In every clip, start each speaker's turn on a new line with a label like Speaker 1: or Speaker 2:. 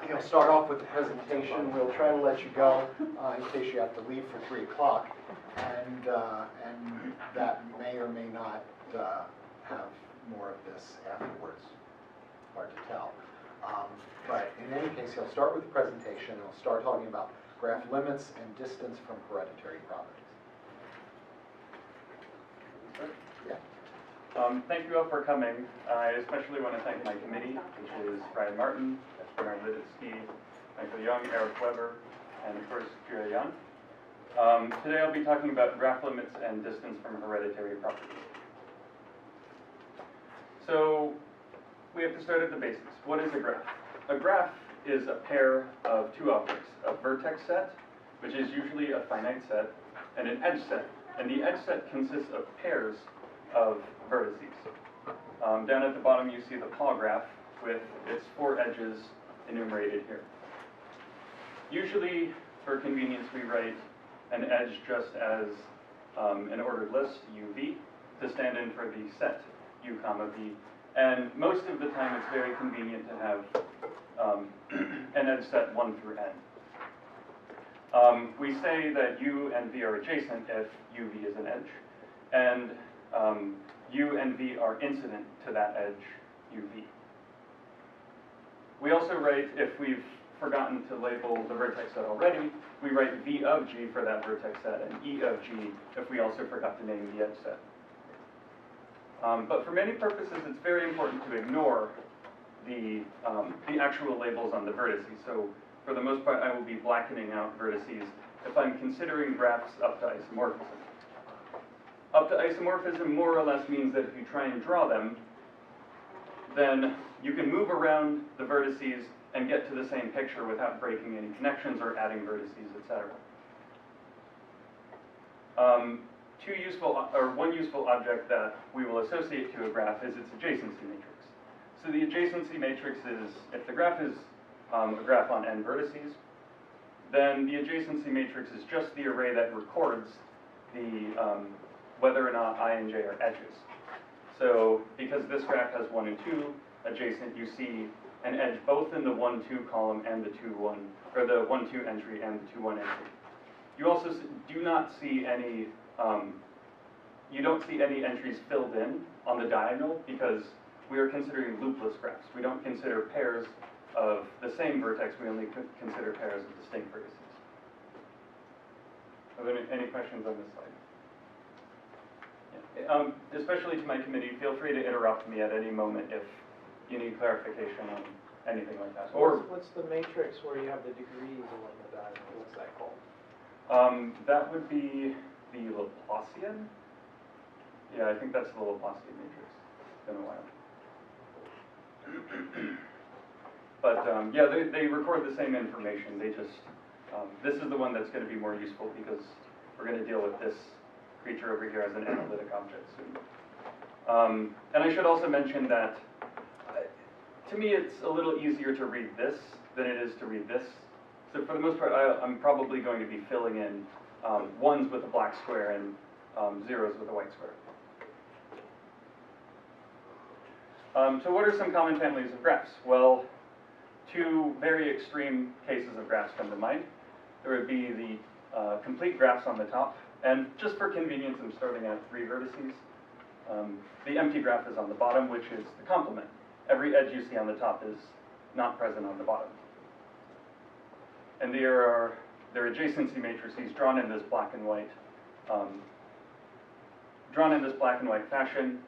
Speaker 1: He'll start off with the presentation. We'll try to let you go in case you have to leave for 3 o'clock, and that may or may not have more of this afterwards. Hard to tell. But in any case, he'll start with the presentation. He'll start talking about graph limits and distance from hereditary properties.
Speaker 2: Thank you all for coming. I especially want to thank my committee, which is Brian Martin, Erd H, Michael Young, Eric Weber, and of course, Julia Young. Today I'll be talking about graph limits and distance from hereditary properties. So we have to start at the basics. What is a graph? A graph is a pair of two objects, a vertex set, which is usually a finite set, and an edge set. And the edge set consists of pairs of vertices. Down at the bottom you see the paw graph with its 4 edges enumerated here. Usually, for convenience, we write an edge just as an ordered list, UV, to stand in for the set U comma V. And most of the time it's very convenient to have an edge set 1 through n. We say that U and V are adjacent if UV is an edge, and U and V are incident to that edge, UV. We also write, if we've forgotten to label the vertex set already, we write V of G for that vertex set and E of G if we also forgot to name the edge set. But for many purposes, it's very important to ignore the actual labels on the vertices. So for the most part, I will be blackening out vertices if I'm considering graphs up to isomorphism. Up to isomorphism more or less means that if you try and draw them, then you can move around the vertices and get to the same picture without breaking any connections or adding vertices, etc. One useful object that we will associate to a graph is its adjacency matrix. So the adjacency matrix is, if the graph is a graph on n vertices, then the adjacency matrix is just the array that records the whether or not I and j are edges. So because this graph has 1 and 2 adjacent, you see an edge both in the 1, 2 column and the 2, 1, or the 1, 2 entry and the 2, 1 entry. You also do not see any, you don't see any entries filled in on the diagonal because we are considering loopless graphs. We don't consider pairs of the same vertex, we only consider pairs of distinct vertices. Are there any questions on this slide? Especially to my committee, feel free to interrupt me at any moment if you need clarification on anything like that.
Speaker 3: So what's the matrix where you have the degrees along the diagonal? What's that called?
Speaker 2: That would be the Laplacian. Yeah, I think that's the Laplacian matrix. It's been a while. But yeah, they record the same information. They just, this is the one that's going to be more useful because we're going to deal with this creature over here as an analytic object soon. And I should also mention that to me it's a little easier to read this than it is to read this. So for the most part, I'm probably going to be filling in 1s with a black square and 0s with a white square. So what are some common families of graphs? Well, 2 very extreme cases of graphs come to mind. There would be the complete graphs on the top. And just for convenience, I'm starting at 3 vertices. The empty graph is on the bottom, which is the complement. Every edge you see on the top is not present on the bottom. And there are adjacency matrices drawn in this black and white, fashion.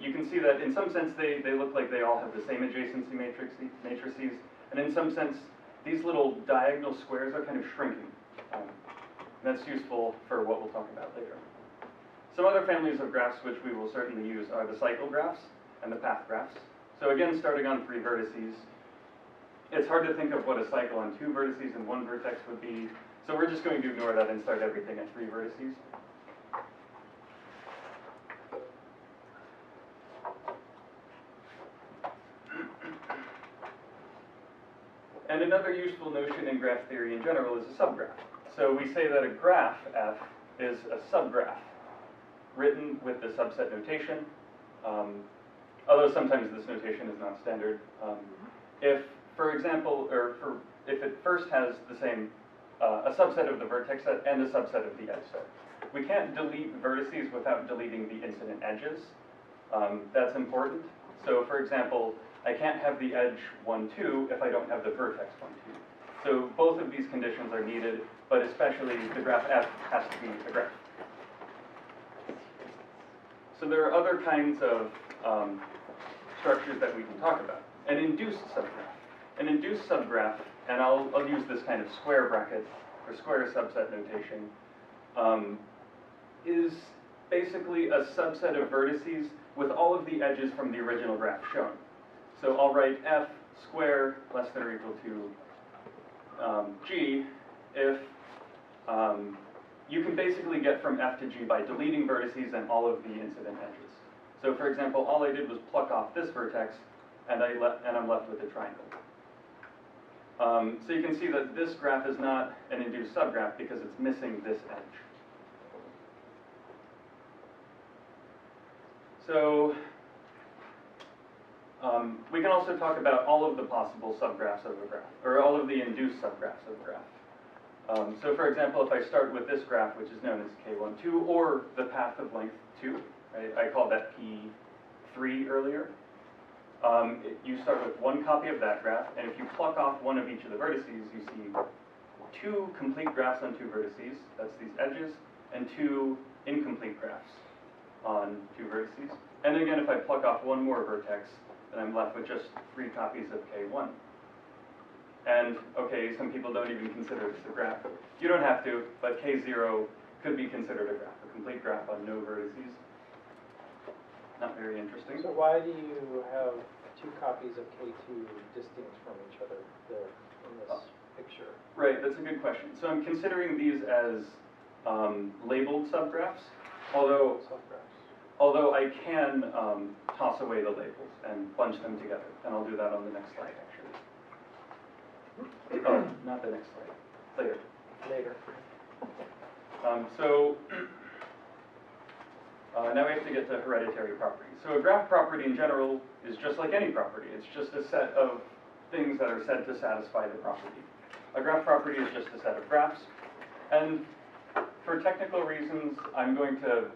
Speaker 2: You can see that in some sense they look like they all have the same adjacency matrices, and in some sense these little diagonal squares are kind of shrinking. That's useful for what we'll talk about later. Some other families of graphs which we will certainly use are the cycle graphs and the path graphs. So again, starting on 3 vertices, it's hard to think of what a cycle on 2 vertices and 1 vertex would be, so we're just going to ignore that and start everything at 3 vertices. And another useful notion in graph theory in general is a subgraph. So we say that a graph F is a subgraph written with the subset notation, although sometimes this notation is not standard. If for example, if it first has the same, a subset of the vertex set and a subset of the edge set. We can't delete vertices without deleting the incident edges. That's important. So for example, I can't have the edge 1, 2 if I don't have the vertex 1, 2. So both of these conditions are needed, but especially the graph F has to be a graph. So there are other kinds of structures that we can talk about. An induced subgraph. An induced subgraph, and I'll use this kind of square bracket or square subset notation, is basically a subset of vertices with all of the edges from the original graph shown. So I'll write F square less than or equal to G if you can basically get from F to G by deleting vertices and all of the incident edges. So for example, all I did was pluck off this vertex and I'm left with a triangle. So you can see that this graph is not an induced subgraph because it's missing this edge. So we can also talk about all of the possible subgraphs of a graph, or all of the induced subgraphs of a graph. So for example, if I start with this graph, which is known as K1, 2, or the path of length 2, right? I called that P3 earlier. You start with one copy of that graph, and if you pluck off one of each of the vertices, you see 2 complete graphs on 2 vertices, that's these edges, and 2 incomplete graphs on 2 vertices. And then again, if I pluck off one more vertex, then I'm left with just 3 copies of K1. And, okay, some people don't even consider this a graph. You don't have to, but K0 could be considered a graph, a complete graph on no vertices. Not very interesting.
Speaker 3: So why do you have 2 copies of K2 distinct from each other there in this picture?
Speaker 2: Right, that's a good question. So I'm considering these as labeled subgraphs, although I can toss away the labels and bunch them together, and I'll do that on the next slide, actually. Oh, not the next slide. Later. Now we have to get to hereditary properties. So a graph property in general is just like any property. It's just a set of things that are said to satisfy the property. A graph property is just a set of graphs. And for technical reasons, I'm going to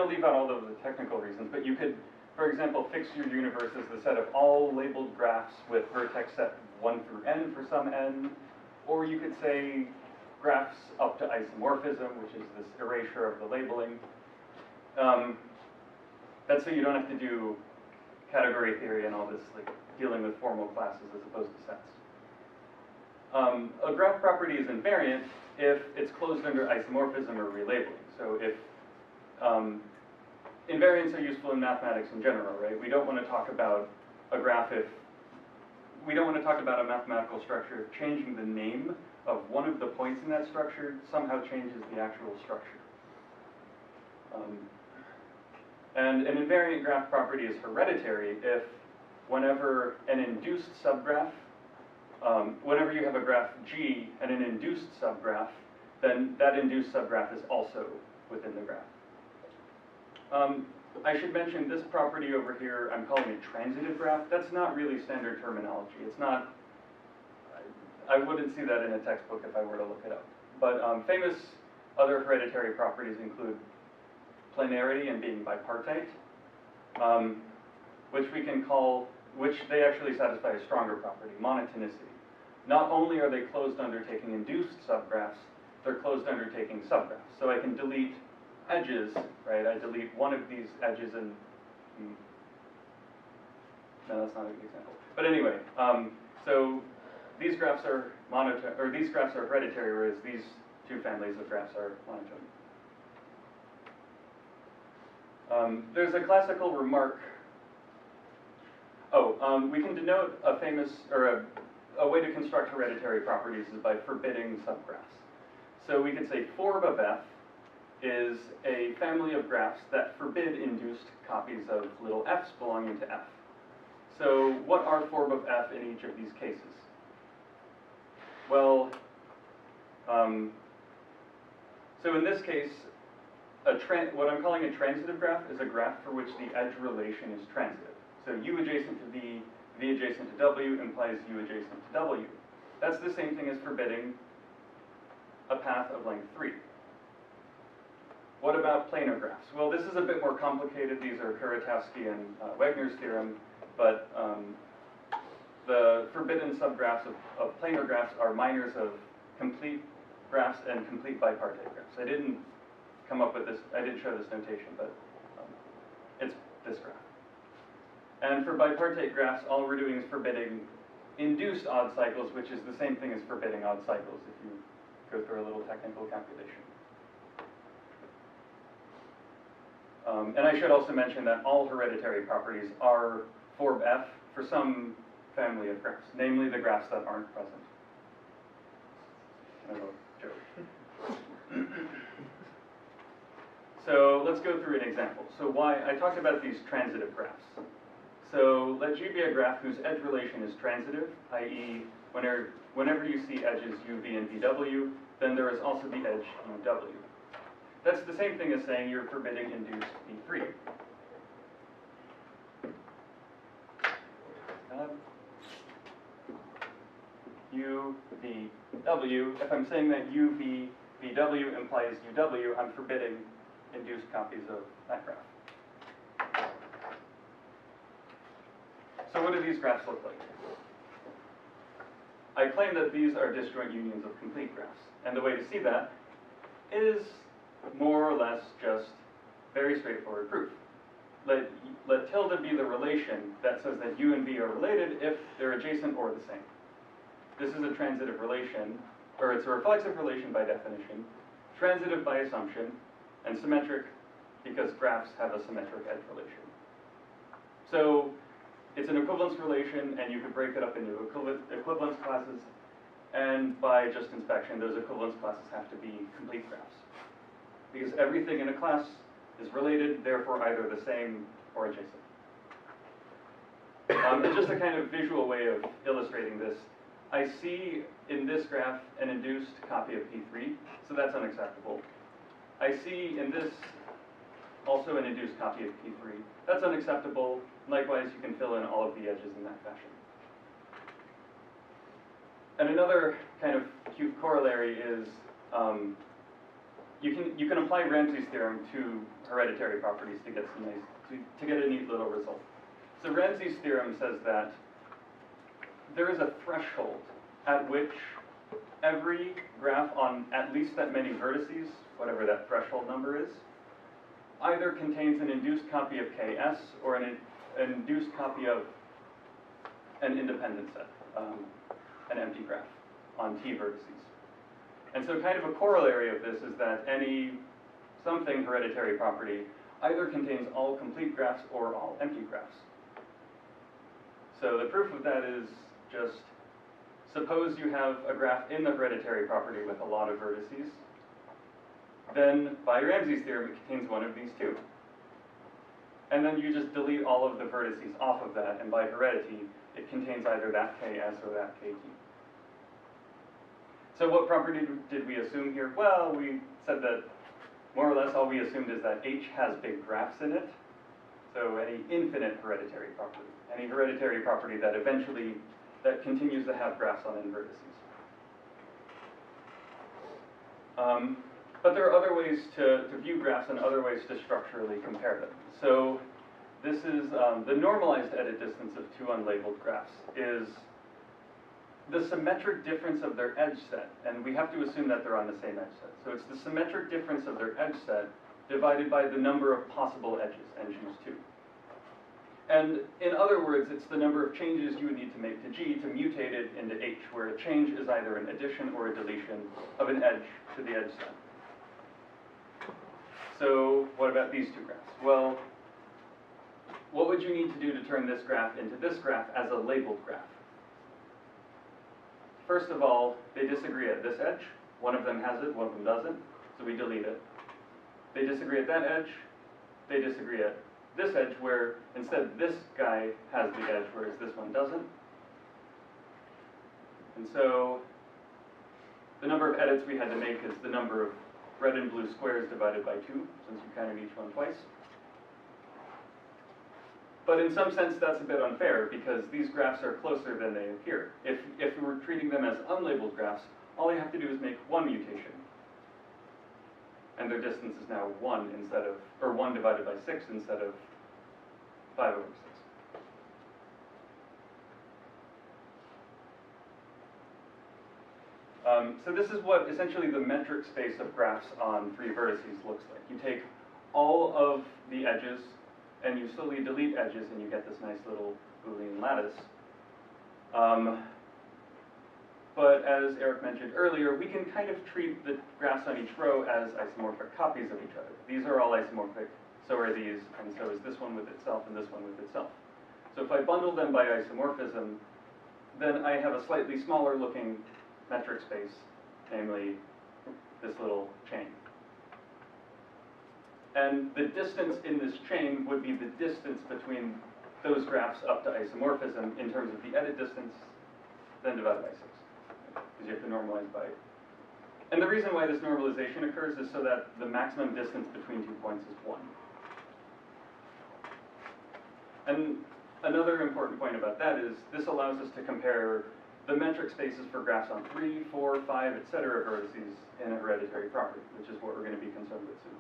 Speaker 2: leave out all of the technical reasons, but you could, for example, fix your universe as the set of all labeled graphs with vertex set 1 through n for some n, or you could say graphs up to isomorphism, which is this erasure of the labeling. That's so you don't have to do category theory and all this, like dealing with formal classes as opposed to sets. A graph property is invariant if it's closed under isomorphism or relabeling. So if invariants are useful in mathematics in general, right? We don't want to talk about a graph if we don't want to talk about a mathematical structure if changing the name of one of the points in that structure somehow changes the actual structure. And an invariant graph property is hereditary if whenever an induced subgraph, whenever you have a graph G and an induced subgraph, then that induced subgraph is also within the graph. I should mention this property over here, I'm calling it transitive graph. That's not really standard terminology. It's not, I wouldn't see that in a textbook if I were to look it up. But famous other hereditary properties include planarity and being bipartite, which we can call, which they actually satisfy a stronger property, monotonicity. Not only are they closed undertaking induced subgraphs, they're closed undertaking subgraphs. So I can delete edges, right? I delete one of these edges and, no, that's not a good example. But anyway, so these graphs are these graphs are hereditary, whereas these 2 families of graphs are monotone. There's a classical remark. We can denote a famous, or a way to construct hereditary properties is by forbidding subgraphs. So we could say forb of F is a family of graphs that forbid induced copies of little f's belonging to F. So what are forb of F in each of these cases? Well, so in this case, what I'm calling a transitive graph is a graph for which the edge relation is transitive. So U adjacent to V, V adjacent to W implies U adjacent to W. That's the same thing as forbidding a path of length 3. What about planar graphs? Well, this is a bit more complicated. These are Kuratowski and Wagner's theorem, but the forbidden subgraphs of planar graphs are minors of complete graphs and complete bipartite graphs. I didn't come up with this, I didn't show this notation, but it's this graph. And for bipartite graphs, all we're doing is forbidding induced odd cycles, which is the same thing as forbidding odd cycles if you go through a little technical calculation. And I should also mention that all hereditary properties are forb F for some family of graphs, namely the graphs that aren't present. Joke. So let's go through an example. So why I talked about these transitive graphs. So let G be a graph whose edge relation is transitive, i.e. whenever you see edges UV and VW, then there is also the edge UW. That's the same thing as saying you're forbidding induced V3. U, V, W. If I'm saying that U, V, VW implies UW, I'm forbidding induced copies of that graph. So what do these graphs look like? I claim that these are disjoint unions of complete graphs. And the way to see that is more or less just very straightforward proof. Let tilde be the relation that says that U and V are related if they're adjacent or the same. This is a transitive relation, or it's a reflexive relation by definition, transitive by assumption, and symmetric because graphs have a symmetric edge relation. So it's an equivalence relation, and you could break it up into equivalence classes, and by just inspection, those equivalence classes have to be complete graphs. Because everything in a class is related, therefore either the same or adjacent. It's just a kind of visual way of illustrating this. I see in this graph an induced copy of P3, so that's unacceptable. I see in this also an induced copy of P3. That's unacceptable. Likewise, you can fill in all of the edges in that fashion. And another kind of cute corollary is you can apply Ramseys Theorem to hereditary properties to get some nice, to get a neat little result. So Ramseys Theorem says that there is a threshold at which every graph on at least that many vertices, whatever that threshold number is, either contains an induced copy of KS or an induced copy of an independent set, an empty graph on T vertices. And so kind of a corollary of this is that any something hereditary property either contains all complete graphs or all empty graphs. So the proof of that is just suppose you have a graph in the hereditary property with a lot of vertices, then by Ramseys theorem it contains one of these two. And then you just delete all of the vertices off of that, and by heredity it contains either that KS or that KT. So what property did we assume here? Well, we said that more or less all we assumed is that H has big graphs in it. So any infinite hereditary property. Any hereditary property that eventually, that continues to have graphs on n vertices. But there are other ways to view graphs and other ways to structurally compare them. So this is the normalized edit distance of two unlabeled graphs is the symmetric difference of their edge set, and we have to assume that they're on the same edge set. So it's the symmetric difference of their edge set divided by the number of possible edges, n choose 2. And in other words, it's the number of changes you would need to make to G to mutate it into H, where a change is either an addition or a deletion of an edge to the edge set. So what about these two graphs? Well, what would you need to do to turn this graph into this graph as a labeled graph? First of all, they disagree at this edge. One of them has it, one of them doesn't, so we delete it. They disagree at that edge. They disagree at this edge, where instead this guy has the edge, whereas this one doesn't. And so the number of edits we had to make is the number of red and blue squares divided by 2, since you counted each one twice. But in some sense, that's a bit unfair because these graphs are closer than they appear. If we were treating them as unlabeled graphs, all you have to do is make one mutation. And their distance is now 1 instead of, or 1 divided by 6 instead of 5 over 6. So this is what essentially the metric space of graphs on 3 vertices looks like. You take all of the edges and you slowly delete edges and you get this nice little Boolean lattice. But as Eric mentioned earlier, we can kind of treat the graphs on each row as isomorphic copies of each other. These are all isomorphic, so are these, and so is this one with itself and this one with itself. So if I bundle them by isomorphism, then I have a slightly smaller looking metric space, namely this little chain. And the distance in this chain would be the distance between those graphs up to isomorphism in terms of the edit distance, then divided by 6, because you have to normalize by 8. And the reason why this normalization occurs is so that the maximum distance between 2 points is 1. And another important point about that is this allows us to compare the metric spaces for graphs on 3, 4, 5, etc. vertices in a hereditary property, which is what we're going to be concerned with soon.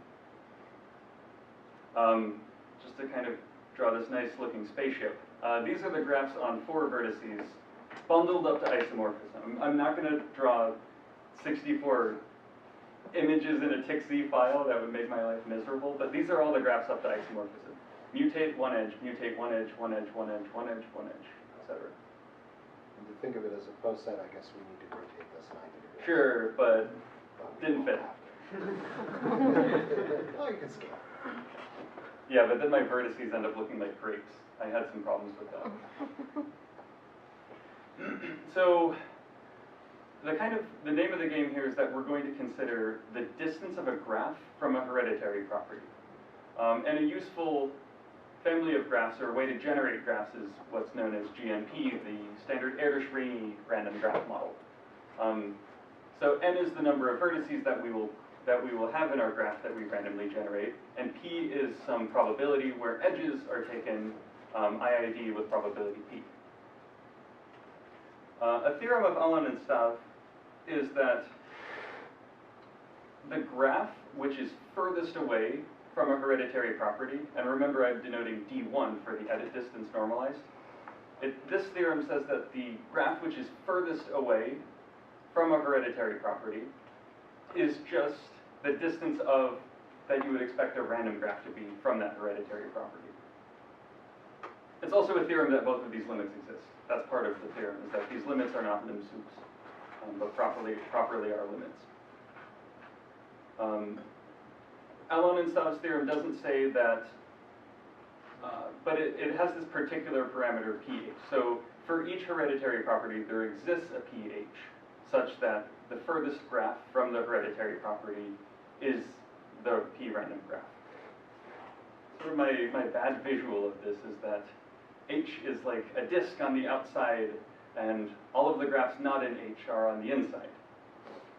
Speaker 2: Just to kind of draw this nice looking spaceship, these are the graphs on 4 vertices bundled up to isomorphism. I'm not going to draw 64 images in a TXZ file, that would make my life miserable, but these are all the graphs up to isomorphism. Mutate one edge, mutate one edge, one edge, one edge, one edge, one edge, etc.
Speaker 1: And to think of it as a post set, I guess we need to rotate this 90 degrees.
Speaker 2: Sure, but didn't fit.
Speaker 1: Oh, you can scale.
Speaker 2: Yeah, but then my vertices end up looking like grapes. I had some problems with that. So the name of the game here is that we're going to consider the distance of a graph from a hereditary property. And a useful family of graphs, or a way to generate graphs, is what's known as GNP, the standard Erd H random graph model. So n is the number of vertices that we will have in our graph that we randomly generate, and p is some probability where edges are taken IID with probability p. A theorem of Alon and Stav is that the graph which is furthest away from a hereditary property, and remember I'm denoting D1 for the edit distance normalized, this theorem says that the graph which is furthest away from a hereditary property is just the distance of that you would expect a random graph to be from that hereditary property. It's also a theorem that both of these limits exist. That's part of the theorem, is that these limits are not lim sups, but properly are limits. Alon and Stav's theorem doesn't say that, but it has this particular parameter pH. So for each hereditary property, there exists a pH such that the furthest graph from the hereditary property is the p random graph. Sort of my bad visual of this is that H is like a disk on the outside, and all of the graphs not in H are on the inside.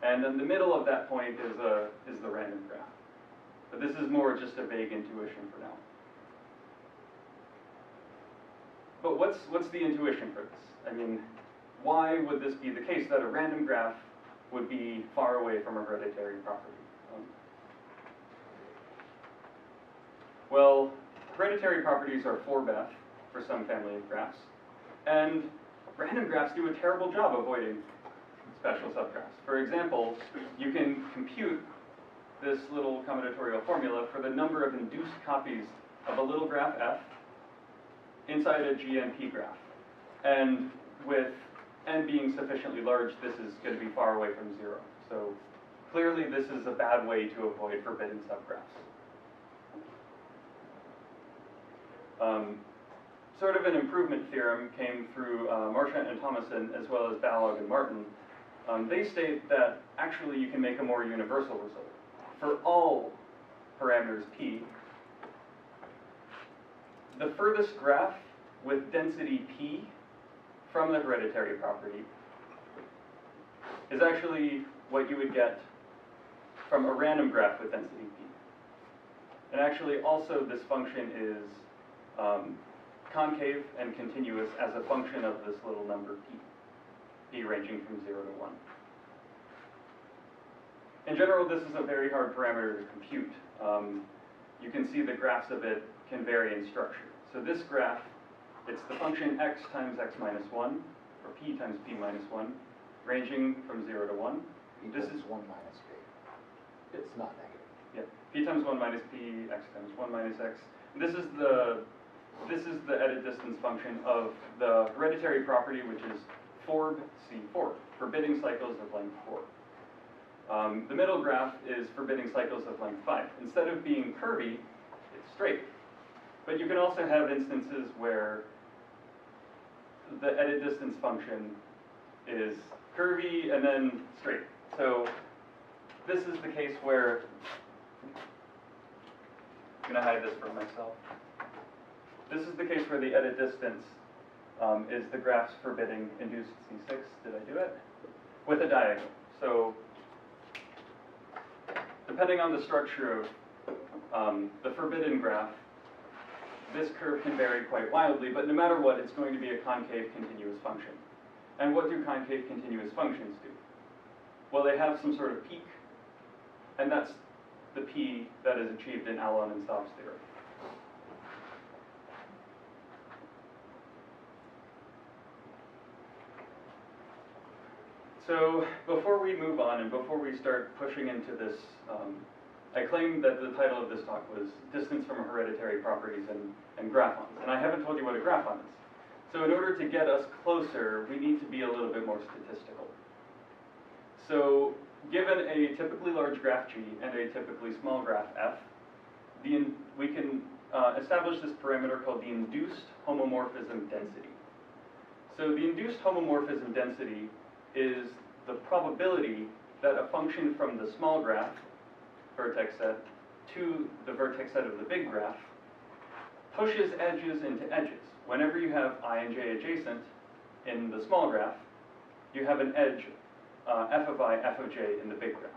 Speaker 2: And then the middle of that point is the random graph. But this is more just a vague intuition for now. But what's the intuition for this? I mean, why would this be the case that a random graph would be far away from a hereditary property? Well, hereditary properties are 4-Beth for some family of graphs, and random graphs do a terrible job avoiding special subgraphs. For example, you can compute this little combinatorial formula for the number of induced copies of a little graph f inside a GNP graph. And with n being sufficiently large, this is going to be far away from 0. So clearly this is a bad way to avoid forbidden subgraphs. Sort of an improvement theorem came through Marchant and Thomason, as well as Balogh and Martin. They state that actually you can make a more universal result. For all parameters p, the furthest graph with density p from the hereditary property is actually what you would get from a random graph with density p. And actually also this function is concave and continuous as a function of this little number p ranging from 0 to 1. In general, this is a very hard parameter to compute. You can see the graphs of it can vary in structure. So this graph, it's the function x times x minus 1, or p times p minus 1, ranging from 0 to 1.
Speaker 1: This is 1 minus p. It's not negative.
Speaker 2: Yeah, p times 1 minus p, x times 1 minus x. This is the edit distance function of the hereditary property, which is forb_c4, forbidding cycles of length 4. The middle graph is forbidding cycles of length 5. Instead of being curvy, it's straight. But you can also have instances where the edit distance function is curvy and then straight. So this is the case where, I'm going to hide this from myself. This is the case where the edit distance is the graphs forbidding induced C6. Did I do it? With a diagonal. So depending on the structure of the forbidden graph, this curve can vary quite wildly, but no matter what, it's going to be a concave continuous function. And what do concave continuous functions do? Well, they have some sort of peak, and that's the p that is achieved in Alon and Stav's theorem. So before we move on and before we start pushing into this, I claim that the title of this talk was Distance from Hereditary Properties and Graphons, and I haven't told you what a graphon is. So in order to get us closer, we need to be a little bit more statistical. So given a typically large graph G and a typically small graph F, we can establish this parameter called the induced homomorphism density. So the induced homomorphism density is the probability that a function from the small graph vertex set to the vertex set of the big graph pushes edges into edges. Whenever you have I and j adjacent in the small graph, you have an edge f of I, f of j in the big graph.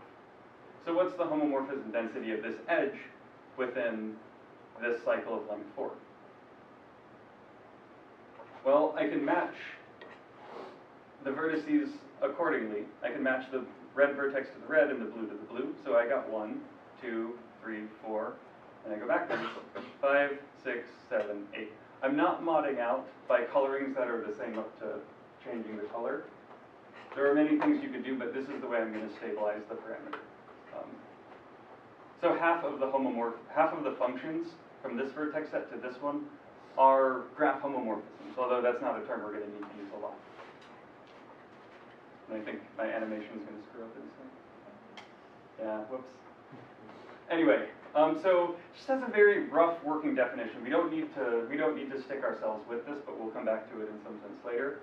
Speaker 2: So what's the homomorphism density of this edge within this cycle of length 4? Well, I can match the vertices accordingly. I can match the red vertex to the red and the blue to the blue. So I got 1, 2, 3, 4, and I go backwards. 5, 6, 7, 8. I'm not modding out by colorings that are the same up to changing the color. There are many things you could do, but this is the way I'm going to stabilize the parameter. So half of the functions from this vertex set to this one are graph homomorphisms, although that's not a term we're going to need to use a lot. And I think my animation is going to screw up in a second. Yeah, whoops. Anyway, so just as a very rough working definition, we don't need to stick ourselves with this, but we'll come back to it in some sense later.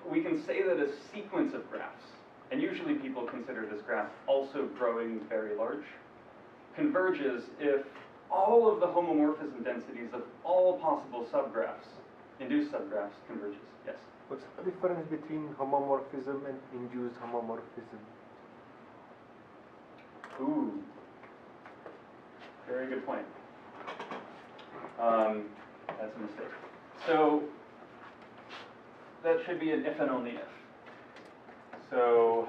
Speaker 2: We can say that a sequence of graphs, and usually people consider this graph also growing very large, converges if all of the homomorphism densities of all possible subgraphs, induced subgraphs, converges. Yes?
Speaker 4: What's the difference between homomorphism and induced homomorphism?
Speaker 2: Ooh, very good point. That's a mistake. So that should be an if and only if. So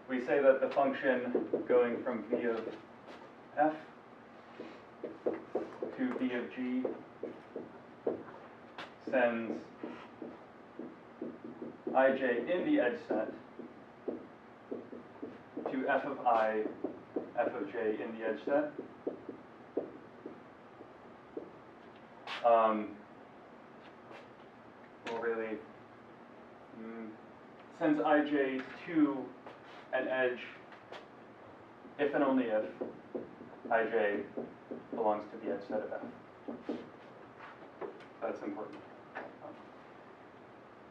Speaker 2: we say that the function going from v of f to v of g sends ij in the edge set to f of I, f of j in the edge set. Well, really, sends ij to an edge if and only if ij belongs to the edge set of f. That's important.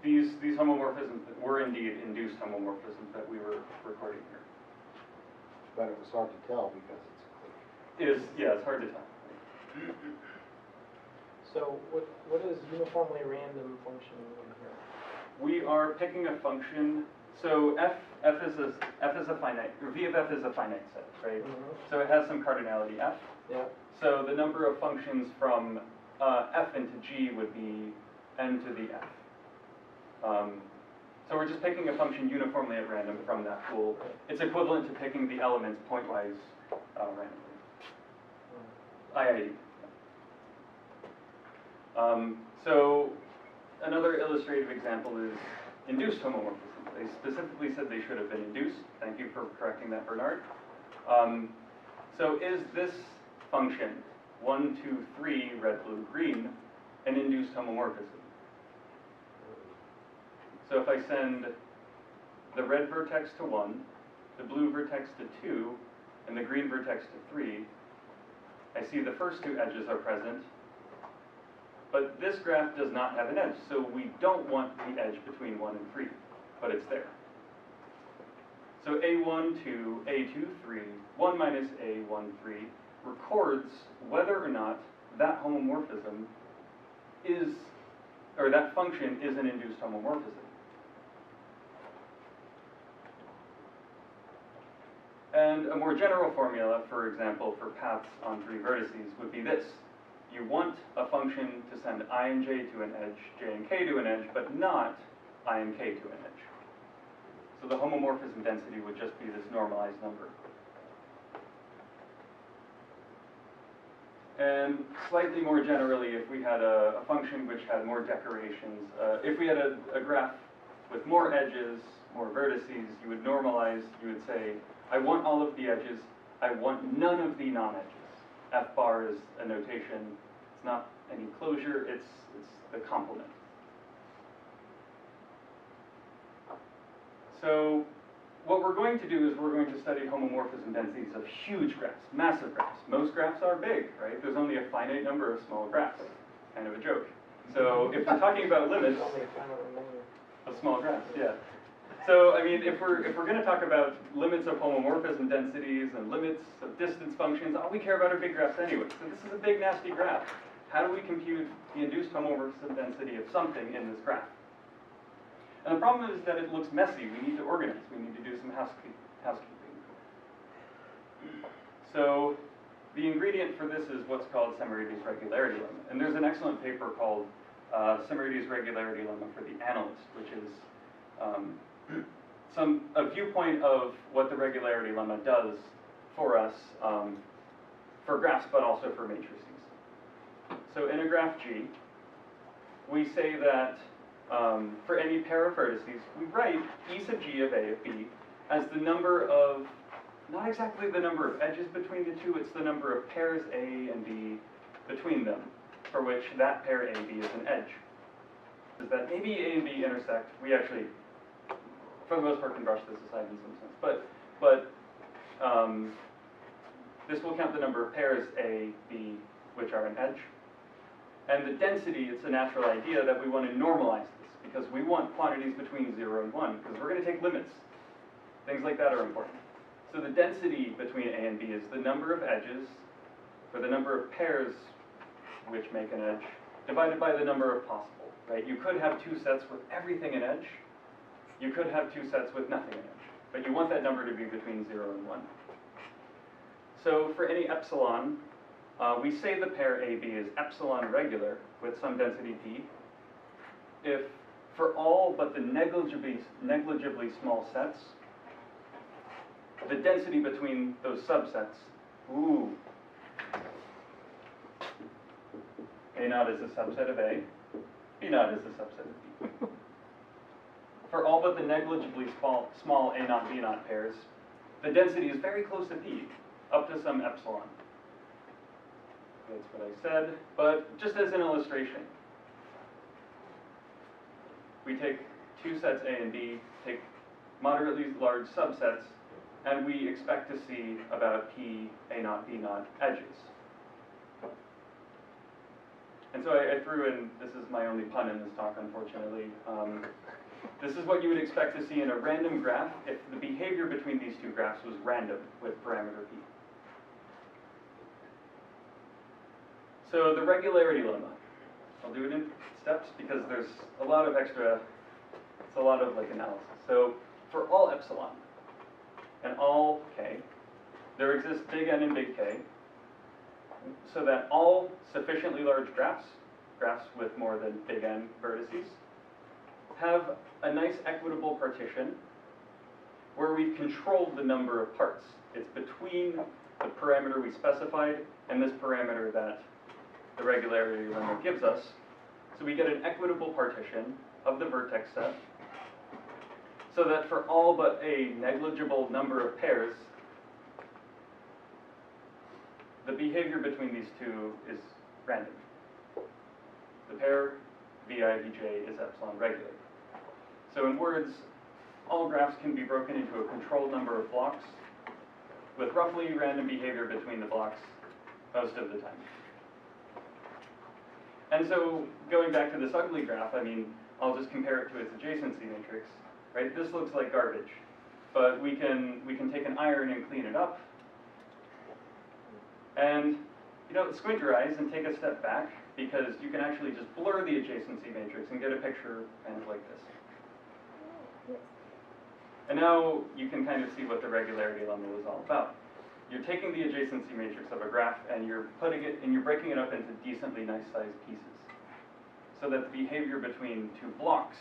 Speaker 2: These homomorphisms were indeed induced homomorphisms that we were recording here.
Speaker 1: But it was hard to tell because it's a clique.
Speaker 2: Yeah, it's hard to tell.
Speaker 3: So what is uniformly random function in here?
Speaker 2: We are picking a function. So f is a finite, or v of f is a finite set, right?
Speaker 3: Mm-hmm.
Speaker 2: So it has some cardinality f.
Speaker 3: Yeah.
Speaker 2: So the number of functions from f into g would be n to the f. So we're just picking a function uniformly at random from that pool. It's equivalent to picking the elements pointwise randomly. IID. So another illustrative example is induced homomorphism. They specifically said they should have been induced. Thank you for correcting that, Bernard. So is this function, 1, 2, 3, red, blue, green, an induced homomorphism? So if I send the red vertex to 1, the blue vertex to 2, and the green vertex to 3, I see the first two edges are present, but this graph does not have an edge, so we don't want the edge between 1 and 3, but it's there. So A1, 2, A2, 3, 1 minus A1, 3 records whether or not that homomorphism is, or that function is an induced homomorphism. And a more general formula, for example, for paths on 3 vertices would be this. You want a function to send I and j to an edge, j and k to an edge, but not I and k to an edge. So the homomorphism density would just be this normalized number. And slightly more generally, if we had a function which had more decorations, if we had a graph with more edges, more vertices, you would normalize, you would say, I want all of the edges, I want none of the non-edges. F bar is a notation, it's not any closure, it's the complement. So what we're going to do is we're going to study homomorphism densities of huge graphs, massive graphs. Most graphs are big, right? There's only a finite number of small graphs. Kind of a joke. So if we're talking about limits of small graphs, yeah. So I mean, if we're going to talk about limits of homomorphism densities and limits of distance functions, all we care about are big graphs anyway. So this is a big nasty graph. How do we compute the induced homomorphism density of something in this graph? And the problem is that it looks messy. We need to organize. We need to do some housekeeping. So the ingredient for this is what's called Semirates regularity lemma. And there's an excellent paper called Semirates regularity lemma for the analyst, which is a viewpoint of what the regularity lemma does for us for graphs, but also for matrices. So in a graph G, we say that for any pair of vertices, we write E sub g of A of B as the number of, not exactly the number of edges between the two, it's the number of pairs A and B between them, for which that pair A and B is an edge. Is that maybe A and B intersect, we actually, for the most part, can brush this aside in some sense, but this will count the number of pairs A, B, which are an edge. And the density, it's a natural idea that we want to normalize this, because we want quantities between 0 and 1, because we're going to take limits. Things like that are important. So the density between A and B is the number of edges, or the number of pairs which make an edge, divided by the number of possible, right? You could have 2 sets with everything an edge. You could have 2 sets with nothing an edge. But you want that number to be between 0 and 1. So for any epsilon, we say the pair AB is epsilon regular with some density P if for all but the negligibly small sets, the density between those subsets, A naught is a subset of A, B naught is a subset of B. For all but the negligibly small A naught, B naught pairs, the density is very close to P, up to some epsilon. That's what I said, but just as an illustration, we take 2 sets A and B, take moderately large subsets, and we expect to see about P, A naught, B naught edges. And so I threw in, this is my only pun in this talk, unfortunately. This is what you would expect to see in a random graph if the behavior between these 2 graphs was random with parameter P. So the regularity lemma, I'll do it in steps because there's a lot of extra, it's a lot of like analysis. So for all epsilon and all k, there exists big N and big K, so that all sufficiently large graphs, graphs with more than big N vertices, have a nice equitable partition where we've controlled the number of parts. It's between the parameter we specified and this parameter that the regularity lemma gives us. So we get an equitable partition of the vertex set so that for all but a negligible number of pairs, the behavior between these two is random. The pair vi, vj is epsilon regulated. So in words, all graphs can be broken into a controlled number of blocks with roughly random behavior between the blocks most of the time. And so going back to this ugly graph, I mean, I'll just compare it to its adjacency matrix, right? This looks like garbage, but we can take an iron and clean it up. And, you know, squint your eyes and take a step back, because you can actually just blur the adjacency matrix and get a picture kind of like this. And now you can kind of see what the regularity lemma was all about. You're taking the adjacency matrix of a graph and you're putting it, and you're breaking it up into decently nice sized pieces, so that the behavior between two blocks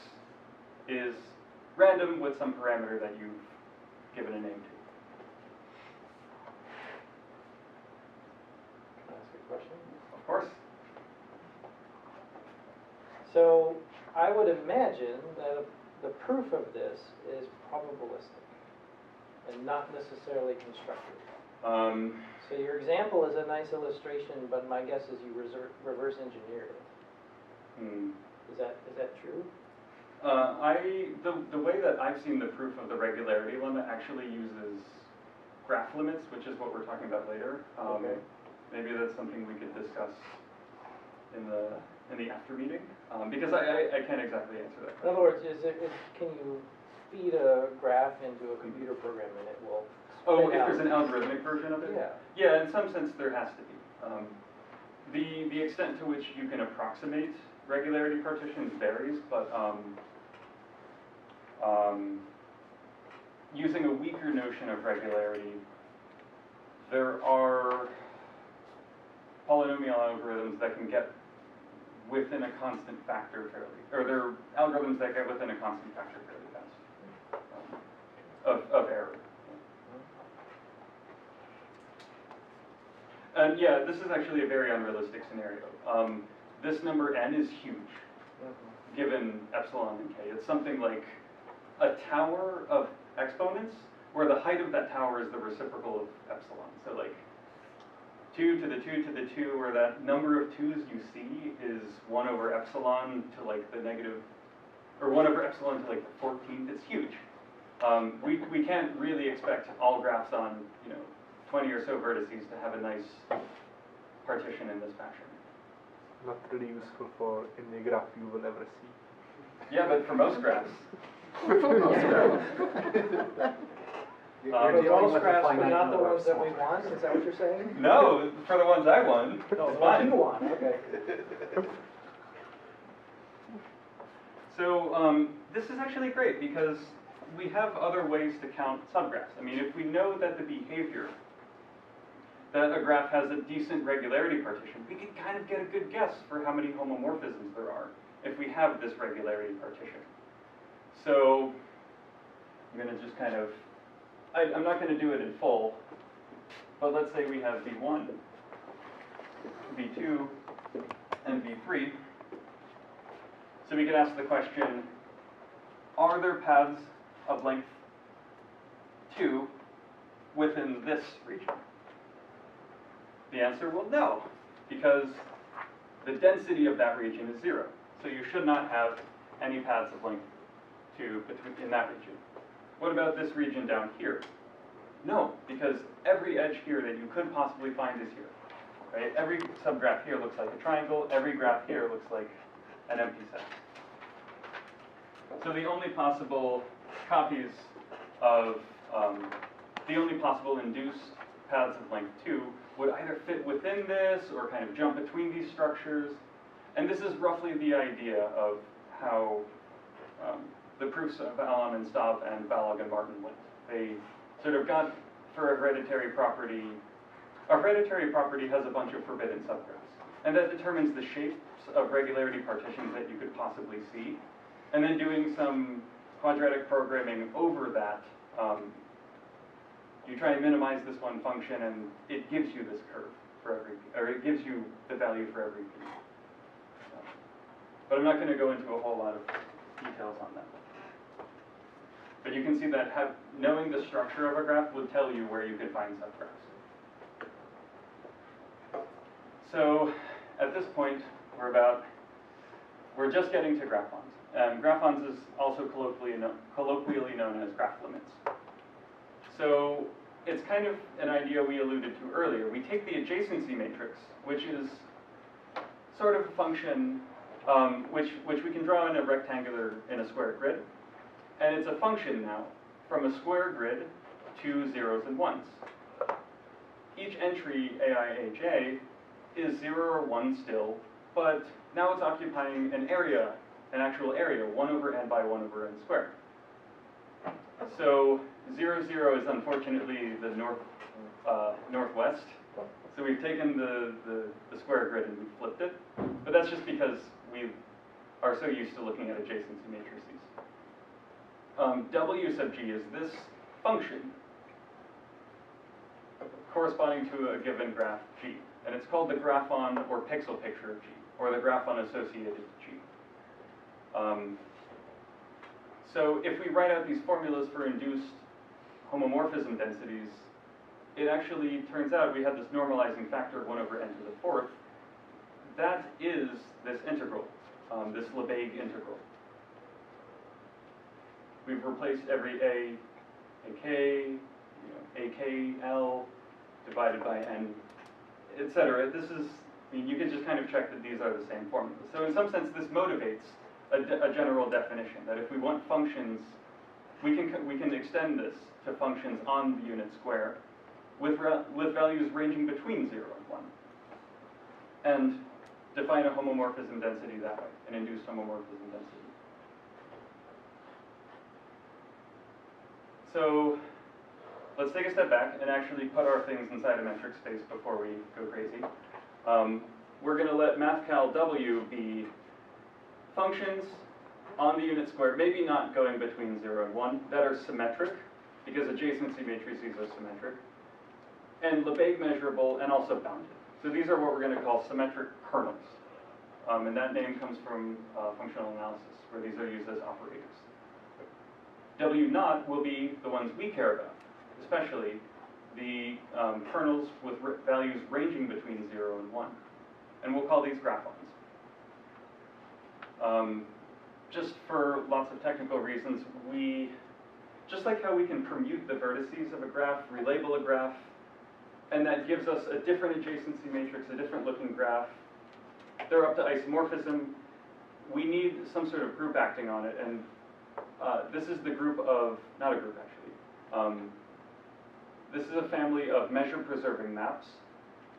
Speaker 2: is random with some parameter that you've given a name to.
Speaker 3: Can I ask a question?
Speaker 2: Of course.
Speaker 3: So I would imagine that the proof of this is probabilistic and not necessarily constructive. So your example is a nice illustration, but my guess is you reverse engineered it. Is that true?
Speaker 2: The way that I've seen the proof of the regularity lemma actually uses graph limits, which is what we're talking about later.
Speaker 3: Okay.
Speaker 2: Maybe that's something we could discuss in the after meeting, because I can't exactly answer that question.
Speaker 3: In other words, can you feed a graph into a computer program and it will
Speaker 2: Oh,
Speaker 3: spit
Speaker 2: if
Speaker 3: out?
Speaker 2: there's an algorithmic version of it?
Speaker 3: Yeah.
Speaker 2: Yeah, in some sense there has to be. The extent to which you can approximate regularity partitions varies, but using a weaker notion of regularity, there are polynomial algorithms that can get within a constant factor fairly, or there are algorithms that get within a constant factor fairly fast of error. And yeah, this is actually a very unrealistic scenario. This number n is huge, given epsilon and k. It's something like a tower of exponents, where the height of that tower is the reciprocal of epsilon. So like 2 to the 2 to the 2, where that number of 2's you see is 1 over epsilon to like the negative, or 1 over epsilon to like the 14th. It's huge. We can't really expect all graphs on, 20 or so vertices to have a nice partition in this fashion.
Speaker 4: Not really useful for any graph you will ever see.
Speaker 2: Yeah, but for most graphs.
Speaker 1: You're
Speaker 3: For
Speaker 1: dealing
Speaker 3: most
Speaker 1: with a
Speaker 3: graphs, but
Speaker 1: finite
Speaker 3: not the
Speaker 1: number of
Speaker 3: ones that we
Speaker 1: small
Speaker 3: want, is that what you're saying?
Speaker 2: No, for the ones I won,
Speaker 3: No,
Speaker 2: it's
Speaker 3: the ones
Speaker 2: fine.
Speaker 3: you want, okay.
Speaker 2: So this is actually great because we have other ways to count subgraphs. I mean, if we know that the behavior that a graph has a decent regularity partition, we can kind of get a good guess for how many homomorphisms there are if we have this regularity partition. So I'm going to just kind of, I'm not going to do it in full, but let's say we have V1, V2, and V3. So we could ask the question, are there paths of length 2 within this region? The answer, well, no, because the density of that region is 0. So you should not have any paths of length 2 in that region. What about this region down here? No, because every edge here that you could possibly find is here. Right? Every subgraph here looks like a triangle. Every graph here looks like an empty set. So the only possible copies of, the only possible induced paths of length 2 would either fit within this or kind of jump between these structures. And this is roughly the idea of how the proofs of Alon and Stav and Balogh and Martin went. They sort of got, for a hereditary property, a hereditary property has a bunch of forbidden subgraphs, and that determines the shapes of regularity partitions that you could possibly see. And then doing some quadratic programming over that, you try and minimize this one function, and it gives you this curve for every, or it gives you the value for every p. But I'm not going to go into a whole lot of details on that. But you can see that knowing the structure of a graph would tell you where you could find subgraphs. So at this point, we're just getting to graphons. Graphons is also colloquially known as graph limits. So it's kind of an idea we alluded to earlier. We take the adjacency matrix, which is sort of a function which we can draw in a square grid. And it's a function now from a square grid to zeros and ones. Each entry, AIHA, is 0 or 1 still, but now it's occupying an area, an actual area, 1 over n by 1 over n squared. So 0, 0 is unfortunately the northwest. So we've taken the square grid and we've flipped it. But that's just because we are so used to looking at adjacency matrices. W sub g is this function corresponding to a given graph G. And it's called the graphon or pixel picture of G, or the graphon associated to G. So if we write out these formulas for induced homomorphism densities, it actually turns out we have this normalizing factor of 1 over n to the 4th. That is this integral, this Lebesgue integral. We've replaced every a, ak, akl divided by n, etc. This is, I mean, you can just kind of check that these are the same formulas. So in some sense, this motivates a general definition, that if we want functions, we can extend this to functions on the unit square with values ranging between 0 and 1, and define a homomorphism density that way, an induced homomorphism density. So let's take a step back and actually put our things inside a metric space before we go crazy. We're going to let mathcal W be functions on the unit square, maybe not going between 0 and 1, that are symmetric, because adjacency matrices are symmetric, and Lebesgue measurable and also bounded. So these are what we're going to call symmetric kernels. And that name comes from functional analysis, where these are used as operators. W naught will be the ones we care about, especially the kernels with values ranging between 0 and 1. And we'll call these graphons. Just for lots of technical reasons, just like how we can permute the vertices of a graph, relabel a graph, and that gives us a different adjacency matrix, a different looking graph. They're up to isomorphism. We need some sort of group acting on it, and this is the group of, not a group actually, this is a family of measure-preserving maps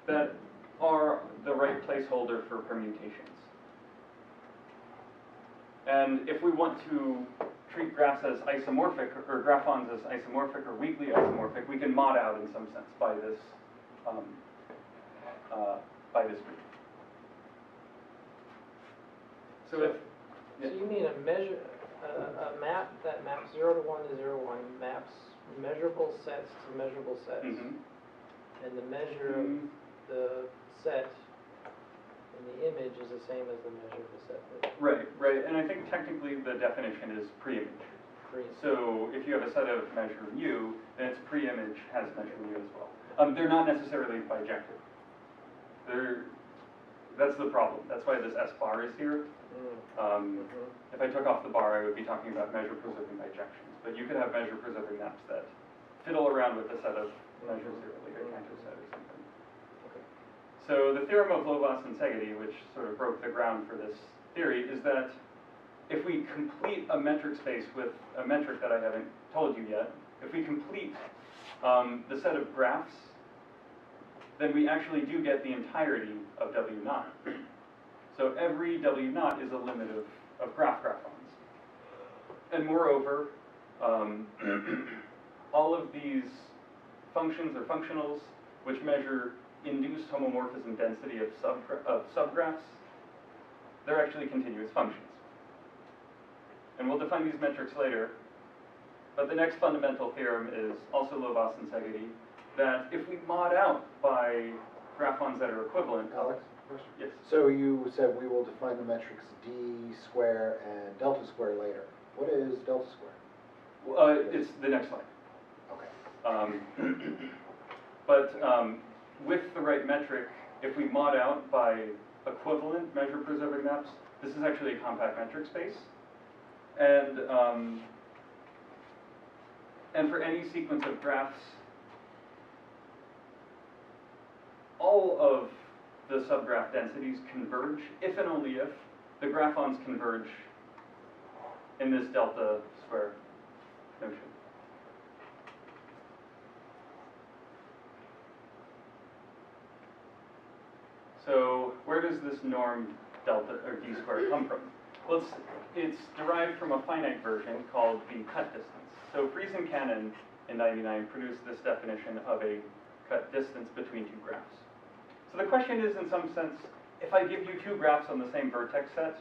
Speaker 2: that are the right placeholder for permutations. And if we want to treat graphs as isomorphic, or graphons as isomorphic or weakly isomorphic, we can mod out in some sense by this group. So if
Speaker 3: So you mean a map that maps 0 to 1 to 0 to 1 maps measurable sets to measurable sets, and the measure of the set in the image is the same as the measure of the set.
Speaker 2: Right, right, and I think technically the definition is pre-image. So if you have a set of measure mu, then its pre-image has measure mu as well. They're not necessarily bijective. That's the problem. That's why this S bar is here. If I took off the bar, I would be talking about measure-preserving bijections. But you could have measure-preserving maps that fiddle around with a set of measures here, like a Cantor set or something. So the theorem of Lovász and Szegedy, which sort of broke the ground for this theory, is that if we complete a metric space with a metric that I haven't told you yet, if we complete the set of graphs, then we actually do get the entirety of W naught. So every W naught is a limit of graphons. And moreover, all of these functions or functionals which measure induced homomorphism density of subgraphs, they're actually continuous functions. And we'll define these metrics later. But the next fundamental theorem is also Lovász and Szegedy, that if we mod out by graphons that are equivalent.
Speaker 1: Alex, question?
Speaker 2: Yes.
Speaker 1: So you said we will define the metrics d square and delta square later. What is delta square?
Speaker 2: It's the next slide.
Speaker 1: Okay.
Speaker 2: With the right metric, if we mod out by equivalent measure preserving maps, this is actually a compact metric space. And for any sequence of graphs, all of the subgraph densities converge if and only if the graphons converge in this delta square notion. So where does this norm delta or d squared come from? Well, it's derived from a finite version called the cut distance. So Fries and Cannon in '99 produced this definition of a cut distance between two graphs. So the question is, in some sense, if I give you two graphs on the same vertex set,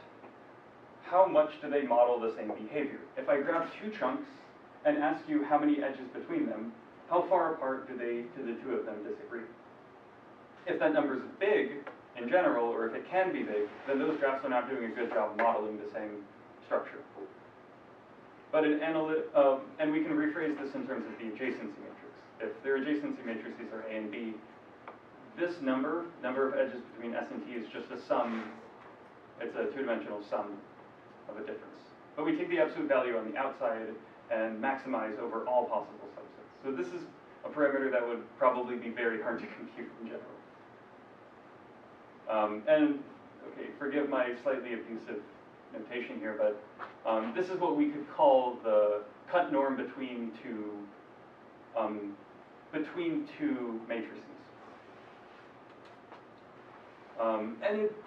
Speaker 2: how much do they model the same behavior? If I grab two chunks and ask you how many edges between them, how far apart do the two of them disagree? If that number is big in general, or if it can be big, then those graphs are not doing a good job modeling the same structure. But and we can rephrase this in terms of the adjacency matrix. If their adjacency matrices are A and B, this number of edges between S and T is just a sum. It's a two-dimensional sum of a difference. But we take the absolute value on the outside and maximize over all possible subsets. So this is a parameter that would probably be very hard to compute in general. Okay, forgive my slightly abusive notation here, but this is what we could call the cut norm between two matrices.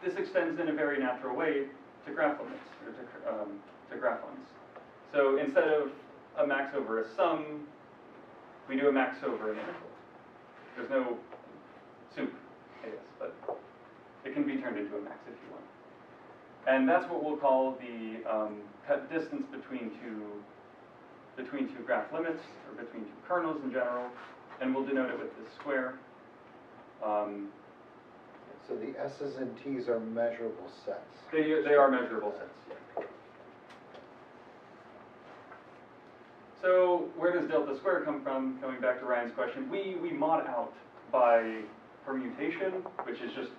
Speaker 2: This extends in a very natural way to graph limits, or to graphons. So instead of a max over a sum, we do a max over an interval. There's no soup, I guess, but it can be turned into a max if you want. And that's what we'll call the cut distance between two graph limits, or between two kernels in general, and we'll denote it with this square.
Speaker 1: So the S's and T's are measurable sets.
Speaker 2: They are measurable sets, yeah. So where does delta square come from? Going back to Ryan's question, we mod out by permutation, which is just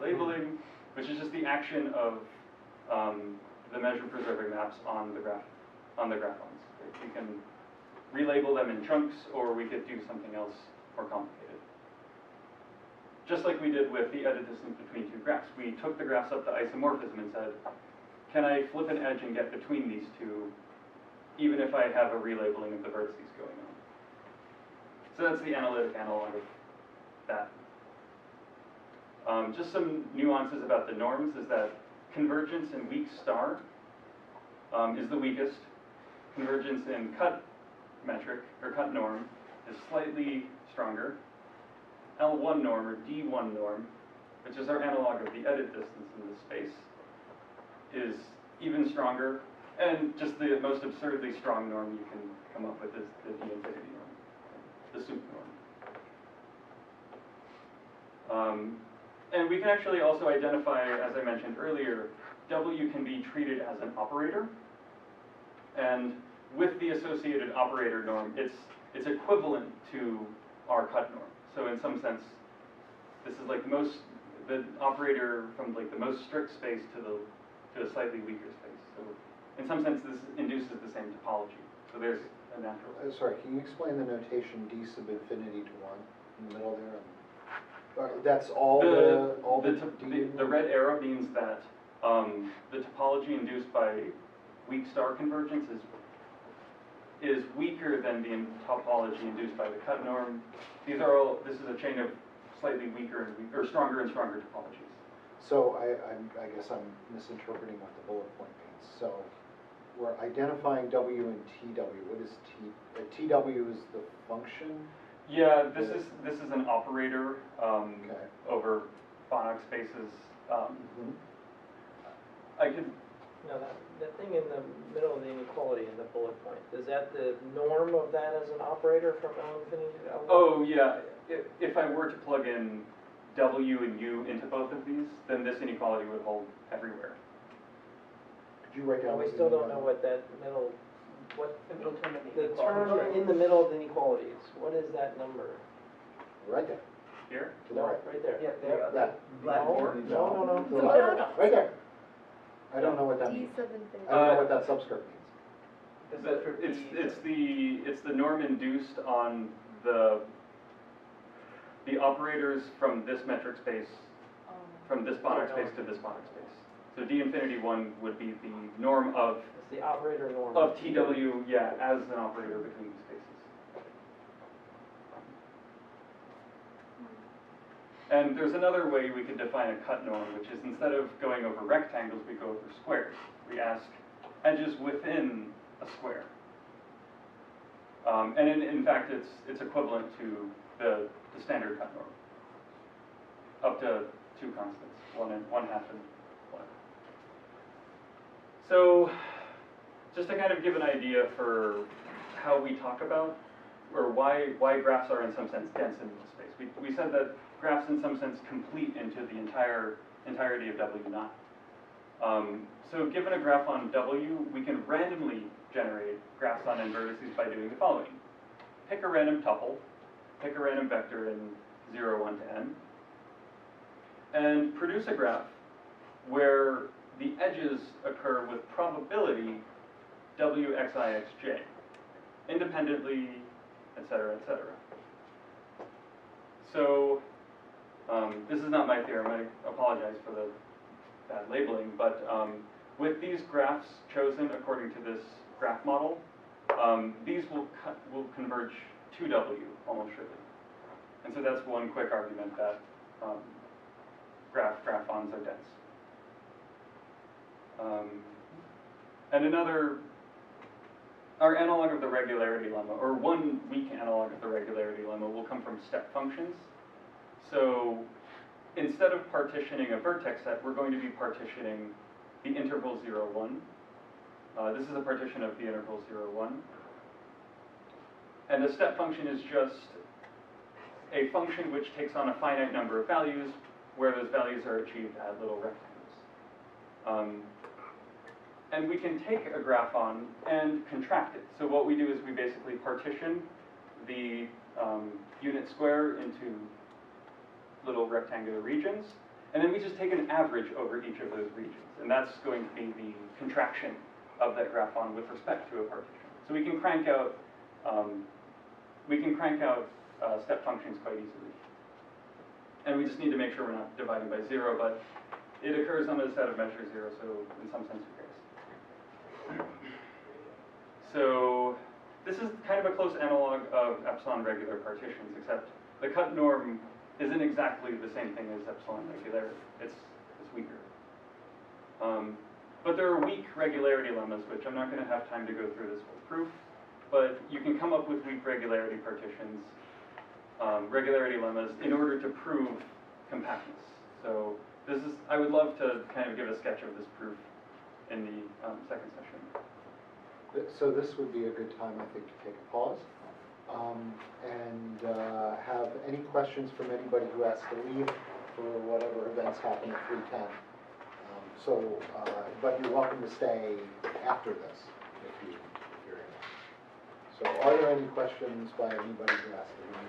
Speaker 2: labeling, which is just the action of the measure preserving maps on the graphons. We can relabel them in chunks, or we could do something else more complicated. Just like we did with the edit distance between two graphs. We took the graphs up to isomorphism and said, can I flip an edge and get between these two, even if I have a relabeling of the vertices going on? So that's the analytic analog of that. Just some nuances about the norms is that convergence in weak star is the weakest. Convergence in cut metric, or cut norm, is slightly stronger. L1 norm, or D1 norm, which is our analog of the edit distance in this space, is even stronger. And just the most absurdly strong norm you can come up with is the D infinity norm, the soup norm. And we can actually also identify, as I mentioned earlier, W can be treated as an operator. And with the associated operator norm, it's equivalent to our cut norm. So in some sense, this is like the operator from like the most strict space to a slightly weaker space. So in some sense, this induces the same topology. So there's a natural.
Speaker 1: Sorry, can you explain the notation d sub infinity to 1 in the middle there? That's all
Speaker 2: the red arrow means that the topology induced by weak star convergence is weaker than the topology induced by the cut norm. This is a chain of slightly weaker or stronger and stronger topologies.
Speaker 1: So I guess I'm misinterpreting what the bullet point means. So we're identifying W and TW. What is T? TW is the function,
Speaker 2: Yeah, this is an operator
Speaker 1: Okay.
Speaker 2: over Banach spaces.
Speaker 1: Mhm.
Speaker 2: I could,
Speaker 3: Now, that thing in the middle of the inequality in the bullet point, is that the norm of that as an operator from L infinity to L1?
Speaker 2: oh yeah, if I were to plug in W and U into both of these, then this inequality would hold everywhere.
Speaker 1: Could you write down?
Speaker 3: And we
Speaker 1: what
Speaker 3: still
Speaker 1: you
Speaker 3: don't
Speaker 1: mean
Speaker 3: know
Speaker 1: by
Speaker 3: what that middle, what,
Speaker 5: The middle term of
Speaker 3: the
Speaker 5: inequality.
Speaker 3: term in the middle of the inequalities, what is that number?
Speaker 1: that? Right there,
Speaker 2: Here?
Speaker 1: to the
Speaker 3: No,
Speaker 1: right.
Speaker 3: right there.
Speaker 5: Yeah, there,
Speaker 1: That.
Speaker 5: black
Speaker 3: No,
Speaker 5: four.
Speaker 3: no, no,
Speaker 1: To the
Speaker 3: no.
Speaker 1: left. Right there. I don't know what that means.
Speaker 6: D730.
Speaker 1: I don't know what that subscript means.
Speaker 5: The subscript D.
Speaker 2: It's the norm induced on the operators from this metric space, from this Banach space to this Banach space. So D infinity 1 would be the norm of
Speaker 3: It's the operator norm.
Speaker 2: TW, yeah, as an operator between these spaces. And there's another way we could define a cut norm, which is instead of going over rectangles, we go over squares. We ask edges within a square. And in fact, it's equivalent to the standard cut norm, up to two constants, one half and 1. So just to kind of give an idea for how we talk about, or why graphs are in some sense dense in space. We said that graphs in some sense complete into the entirety of W naught. So given a graph on W, we can randomly generate graphs on n vertices by doing the following. Pick a random tuple, pick a random vector in 0, 1 to n, and produce a graph where the edges occur with probability Wxij, independently, etc., etc. So this is not my theorem, I apologize for the bad labeling, but with these graphs chosen according to this graph model, these will converge to W almost surely. And so that's one quick argument that graphons are dense. And another, our analog of the regularity lemma, or one weak analog of the regularity lemma, will come from step functions. So instead of partitioning a vertex set, we're going to be partitioning the interval 0, 1. This is a partition of the interval 0, 1. And a step function is just a function which takes on a finite number of values, where those values are achieved at little rectangles. And we can take a graphon and contract it. So what we do is we basically partition the unit square into little rectangular regions, and then we just take an average over each of those regions. And that's going to be the contraction of that graphon with respect to a partition. So we can crank out step functions quite easily. And we just need to make sure we're not dividing by 0, but it occurs on a set of measure 0, so in some sense who cares? So this is kind of a close analog of epsilon regular partitions, except the cut norm isn't exactly the same thing as epsilon regularity. It's weaker. But there are weak regularity lemmas, which I'm not going to have time to go through this whole proof, but you can come up with weak regularity partitions, regularity lemmas, in order to prove compactness. So this is, I would love to kind of give a sketch of this proof in the second session.
Speaker 1: So this would be a good time, I think, to take a pause and have any questions from anybody who has to leave for whatever events happen at 3:10. But you're welcome to stay after this if you're in. So are there any questions by anybody who has to leave?